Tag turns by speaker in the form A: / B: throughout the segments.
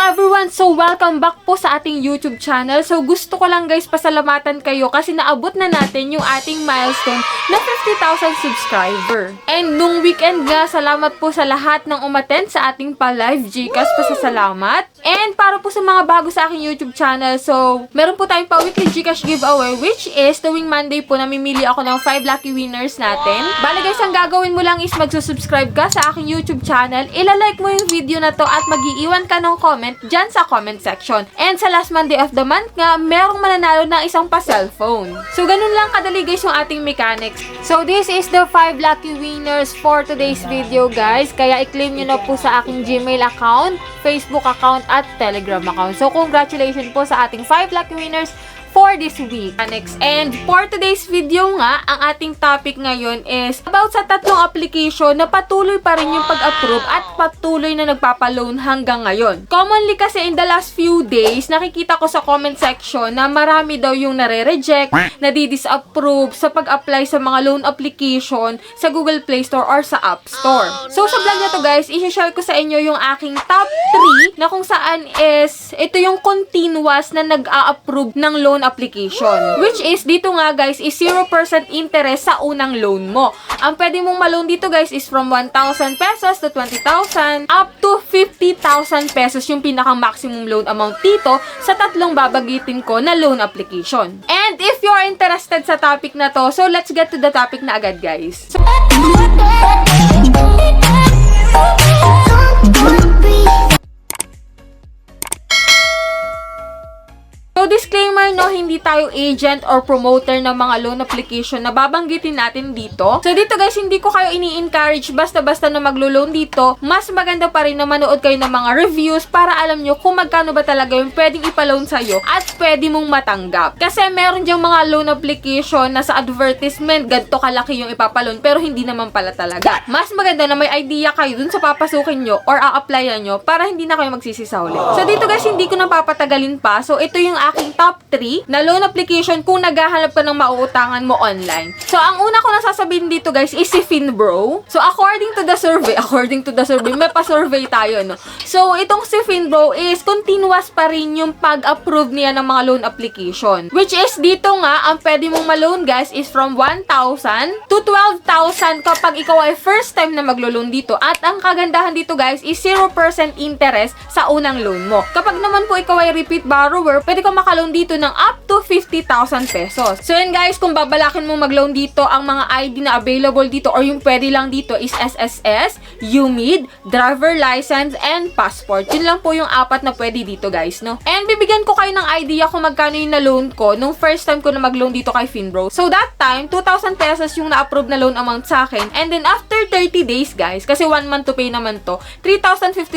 A: everyone! So, welcome back po sa ating YouTube channel. So, gusto ko lang guys pasalamatan kayo kasi naabot na natin yung ating milestone na 50,000 subscriber. And nung weekend nga, salamat po sa lahat ng umattend sa ating pa-live Gcash, pasasalamat. And para po sa mga bago sa aking YouTube channel, so, meron po tayong pa-weekly Gcash giveaway, which is tuwing Monday po, namimili ako ng 5 lucky winners natin. Bale guys, ang gagawin mo lang is magsusubscribe ka sa aking YouTube channel, ilalike mo yung video na to at mag-iiwan ka ng comment dyan sa comment section. And sa last Monday of the month nga, merong mananalo ng isang pa-cellphone. So, ganun lang kadali guys yung ating mechanics. So, this is the 5 lucky winners for today's video guys. Kaya i-claim nyo na po sa aking Gmail account, Facebook account, at Telegram account. So, congratulations po sa ating 5 lucky winners for this week. And for today's video nga, ang ating topic ngayon is about sa tatlong application na patuloy pa rin yung pag-approve at patuloy na nagpapaloan hanggang ngayon. Commonly kasi in the last few days, nakikita ko sa comment section na marami daw yung nare-reject, nadi-disapprove sa pag-apply sa mga loan application sa Google Play Store or sa App Store. So sa vlog na to guys, i-share ko sa inyo yung aking top 3 na kung saan is ito yung continuous na nag-a-approve ng loan application. Which is, dito nga guys, is 0% interest sa unang loan mo. Ang pwede mong ma-loan dito guys is from 1,000 pesos to 20,000 up to 50,000 pesos yung pinaka-maximum loan amount dito sa tatlong babagitin ko na loan application. And if you're interested sa topic na to, so let's get to the topic na agad guys. So, disclaimer no, hindi tayo agent or promoter ng mga loan application na babanggitin natin dito. So dito guys, hindi ko kayo ini-encourage basta-basta na maglo-loan dito. Mas maganda pa rin na manood kayo ng mga reviews para alam nyo kung magkano ba talaga yung pwedeng ipaloan sa'yo at pwede mong matanggap. Kasi meron diyang mga loan application na sa advertisement, ganito kalaki yung ipapaloan pero hindi naman pala talaga. Mas maganda na may idea kayo dun sa papasukin nyo or a-applyan nyo para hindi na kayo magsisi sa huli. So dito guys, hindi ko na papatagalin pa. So ito yung aking top 3 na loan application kung naghahanap ka ng mauutangan mo online. So, ang una ko na sasabihin dito guys is si Finbro. So, according to the survey, may pa-survey tayo, no? So, itong si Finbro is continuous pa rin yung pag-approve niya ng mga loan application. Which is, dito nga, ang pwede mong ma-loan guys is from 1,000 to 12,000 kapag ikaw ay first time na maglo-loan dito. At ang kagandahan dito guys is 0% interest sa unang loan mo. Kapag naman po ikaw ay repeat borrower, pwede ka maka-loan dito ng up to 50,000 pesos. So yun guys, kung babalakin mo mag-loan dito, ang mga ID na available dito or yung pwede lang dito is SSS, UMID, driver license, and passport. Yun lang po yung apat na pwede dito guys, no? And bibigyan ko kayo ng idea kung magkano yung na-loan ko nung first time ko na mag-loan dito kay Finbro. So that time, 2,000 pesos yung na-approve na loan amount sa akin. And then after 30 days guys, kasi 1 month to pay naman to, 3,057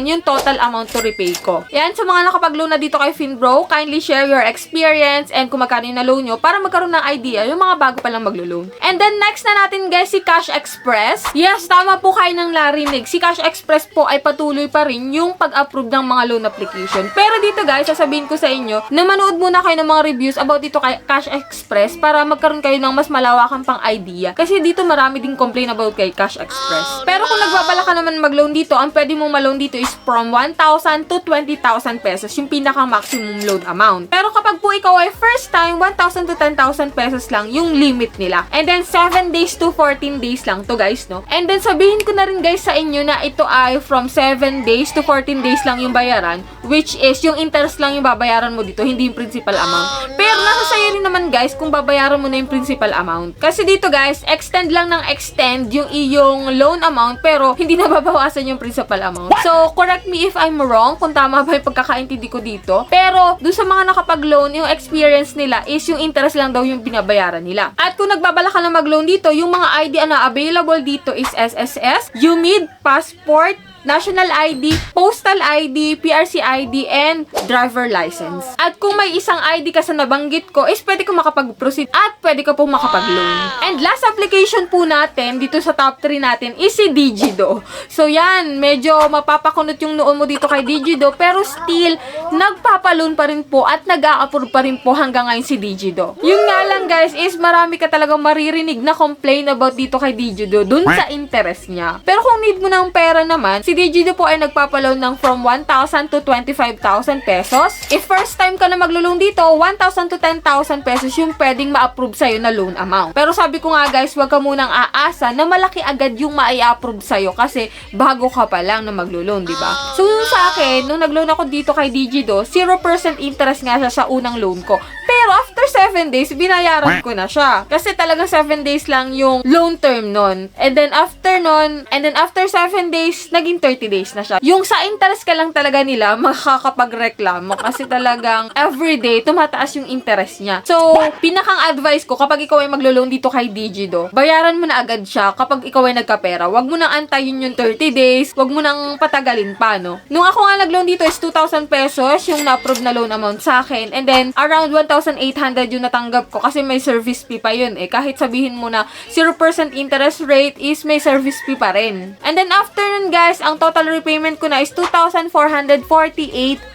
A: yung total amount to repay ko. Yan, sa mga nakapag-loan na dito kay Finbro, kindly share your experience and kung magkano yung na-loan nyo para magkaroon ng idea yung mga bago palang maglo-loan. And then next na natin guys, si Cash Express. Yes, tama po kayo ng narinig. Si Cash Express po ay patuloy pa rin yung pag-approve ng mga loan application. Pero dito guys, sasabihin ko sa inyo na manood muna kayo ng mga reviews about dito kay Cash Express para magkaroon kayo ng mas malawakan pang idea. Kasi dito marami ding complain about kay Cash Express. Pero kung nagbabala ka naman mag-loan dito, ang pwede mong ma-loan dito is from 1,000 to 20,000 pesos yung pinaka-maximum loan amount. Pero kapag po ikaw ay first time, 1,000 to 10,000 pesos lang yung limit nila. And then 7 days to 14 days lang to guys, no? And then sabihin ko na rin guys sa inyo na ito ay from 7 days to 14 days lang yung bayaran, which is yung interest lang yung babayaran mo dito, hindi yung principal amount. Pero nasa sa'yo rin naman guys kung babayaran mo na yung principal amount. Kasi dito guys, extend lang ng extend yung iyong loan amount pero hindi na babawasan yung principal amount. So, correct me if I'm wrong kung tama ba yung pagkakaintindi ko dito. Pero, doon sa mga nakapag-loan, yung experience nila is yung interest lang daw yung binabayaran nila. At kung nagbabala ka na mag-loan dito, yung mga ID na available dito is SSS, UMID, passport, national ID, postal ID, PRC ID, and driver license. At kung may isang ID ka sa nabanggit ko, is pwede ka makapag-proceed at pwede ka pong makapag-loan. And last application po natin, dito sa top 3 natin, is si Digido. So yan, medyo mapapakunot yung noon mo dito kay Digido, pero still, nagpapaloan pa rin po at nag-a-approve pa rin po hanggang ngayon si Digido. Yun nga lang guys is marami ka talagang maririnig na complain about dito kay Digido dun sa interest niya. Pero kung need mo ng pera naman, si Digido po ay nagpapaloan ng from 1,000 to 25,000 pesos. If first time ka na maglo-loan dito, 1,000 to 10,000 pesos yung pwedeng ma-approve sa'yo na loan amount. Pero sabi ko nga guys, huwag ka munang aasa na malaki agad yung ma-approve sa'yo kasi bago ka pa lang na maglo-loan, di ba? So yung sa akin, nung nag-loan ako dito kay Digido, 0% interest nga siya sa unang loan ko. Pero after 7 days, binayaran ko na siya. Kasi talagang 7 days lang yung loan term nun. And then after 7 days, naging 30 days na siya. Yung sa interest ka lang talaga nila, makakapagreklamo kasi talagang everyday, tumataas yung interest niya. So, pinakang advice ko, kapag ikaw ay maglo-loan dito kay Digido, bayaran mo na agad siya kapag ikaw ay nagkapera. Huwag mo nang antayin yung 30 days, huwag mo nang patagalin pa, no? Nung ako nga nag-loan dito is 2,000 pesos yung na-approve na loan amount sa akin. And then, around 1,800 yung natanggap ko kasi may service fee pa yun eh. Kahit sabihin mo na 0% interest rate is may service fee pa rin. And then, after nun guys, ang total repayment ko na is 2,448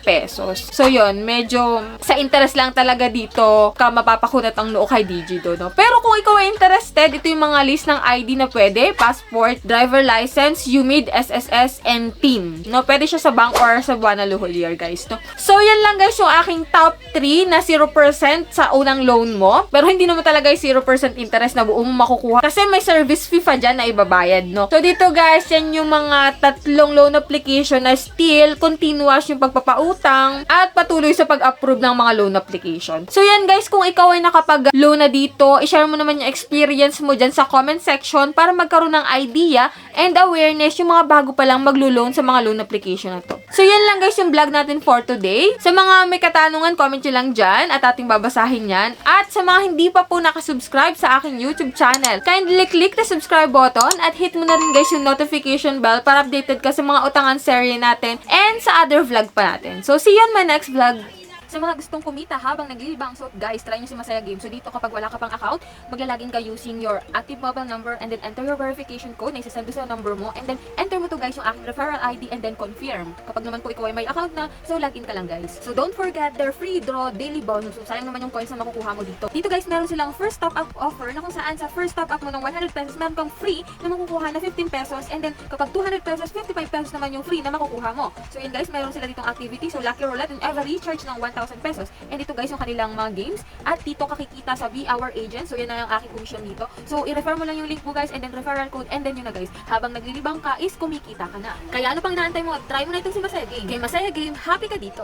A: pesos. So, yun, medyo sa interest lang talaga dito ka mapapakunat ang noo kay Digido, no? Pero kung ikaw ay interested, ito yung mga list ng ID na pwede, passport, driver license, UMID, SSS, and TIN. No, pwede siya sa bank or sa Buwana Luhulier, guys, no? So, yan lang guys yung aking top 3 na 0% sa unang loan mo. Pero hindi naman talaga yung 0% interest na buo mo makukuha. Kasi may service fee pa dyan na ibabayad, no? So, dito guys, yan yung mga tatlong loan application na still continuous yung pagpapautang at patuloy sa pag-approve ng mga loan application. So, yan guys, kung ikaw ay nakapag-loan na dito, i-share mo naman yung experience mo dyan sa comment section para magkaroon ng idea and awareness yung mga bago pa lang maglo-loan sa mga loan application na to. So, yan lang guys yung vlog natin for today. Sa mga may katanungan, comment nyo lang dyan at ating babasahin yan. At sa mga hindi pa po nakasubscribe sa aking YouTube channel, kindly click the subscribe button at hit mo na rin guys yung notification bell para updated ka sa mga utangan serye natin and sa other vlog pa natin. So, see you on my next vlog. Sa mga gustong kumita habang naglilibang, so guys, try nyo si Masaya Game. So dito kapag wala ka pang account, maglalagin ka using your active mobile number and then enter your verification code na isasend sa number mo and then enter mo to guys yung aking referral ID and then confirm. Kapag naman po ikaw ay may account na, so login ka lang guys. So don't forget their free draw daily bonus. So sayang naman yung coins na makukuha mo dito. Dito guys, meron silang first top up offer na kung saan sa first top up mo ng 100 pesos, meron kang free na makukuha na 15 pesos and then kapag 200 pesos, 55 pesos naman yung free na makukuha mo. So yun guys, meron sila ditong activity. So Lucky Roulette and ever recharge ng 1,000 pesos. And dito guys yung kanilang mga games. At dito kakikita sa Be Our Agent. So yan na yung aking commission dito. So i-refer mo lang yung link mo guys and then referral code and then yun na guys. Habang naglilibang ka is kumikita ka na. Kaya ano pang naantay mo? Try mo na itong si Masaya Game. Kay Masaya Game, happy ka dito.